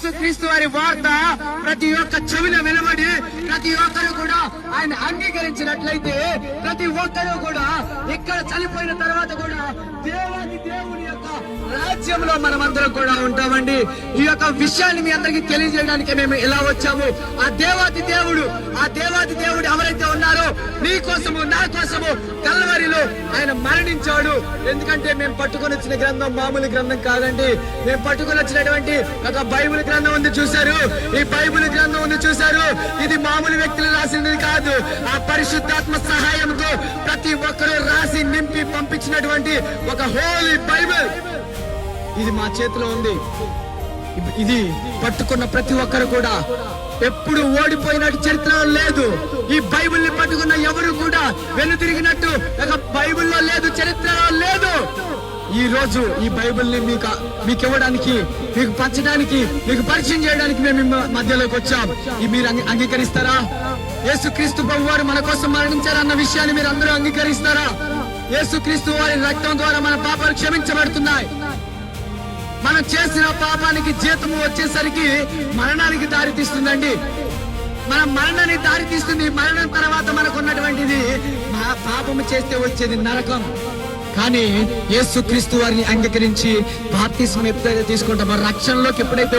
యేసుక్రీస్తు వారి వార్త ప్రతి ఒక్క చెవిలో వినబడి ప్రతి ఒక్కరు కూడా ఆయన అంగీకరించినట్లయితే ప్రతి ఒక్కరు కూడా ఇక్కడ చనిపోయిన తర్వాత కూడా దేవాది దేవుని యొక్క రాజ్యంలో మనమందరం కూడా ఉంటామండి. ఈ యొక్క విషయాన్ని మీ అందరికీ తెలియజేయడానికి మేము ఇలా వచ్చాము. ఆ దేవాది దేవుడు ఎవరైతే ఉన్నారో నీ కోసము నా కోసము కల్వరిలో ఆయన మరణించాడు. ఎందుకంటే మేము పట్టుకొని వచ్చిన గ్రంథం మామూలు గ్రంథం కాదండి. మేము పట్టుకొని వచ్చినటువంటి ఒక బైబిల్ గ్రంథం ఉంది చూశారు. ఈ బైబిల్ గ్రంథం ఉంది చూశారు. ఇది మామూలు వ్యక్తులు రాసినది కాదు. ఆ పరిశుద్ధాత్మ సహాయంతో ప్రతి ఒక్కరూ రాసి నింపి పంపించినటువంటి ఒక హోలీ బైబిల్ ఇది మా చేతిలో ఉంది. ఇది పట్టుకున్న ప్రతి ఒక్కరు కూడా ఎప్పుడు ఓడిపోయినట్టు చరిత్ర లేదు. ఈ బైబిల్ ని పట్టుకున్న ఎవరు కూడా వెనుతిరిగినట్టు ఒక బైబిల్లో లేదు, చరిత్రలో లేదు. ఈ రోజు ఈ బైబిల్ ని మీకు ఇవ్వడానికి, మీకు పంచడానికి, మీకు పరిచయం చేయడానికి మేము మధ్యలోకి వచ్చాం. మీరు అంగీకరిస్తారా? యేసుక్రీస్తు ప్రభువారు మన కోసం మరణించారన్న విషయాన్ని మీరు అందరూ అంగీకరిస్తారా? యేసుక్రీస్తు వారి రక్తం ద్వారా మన పాపాలు క్షమించబడుతున్నాయి. మనం చేసిన పాపానికి జీతము వచ్చేసరికి మరణానికి దారి తీస్తుందండి. మన మరణానికి దారి తీస్తుంది. మరణం తర్వాత మనకు ఉన్నటువంటిది పాపము చేస్తే వచ్చేది నరకం. కానీ యేసుక్రీస్తు వారిని అంగీకరించి బాప్తిస్మం ఎప్పుడైతే తీసుకుంటామో రక్షణలోకి ఎప్పుడైతే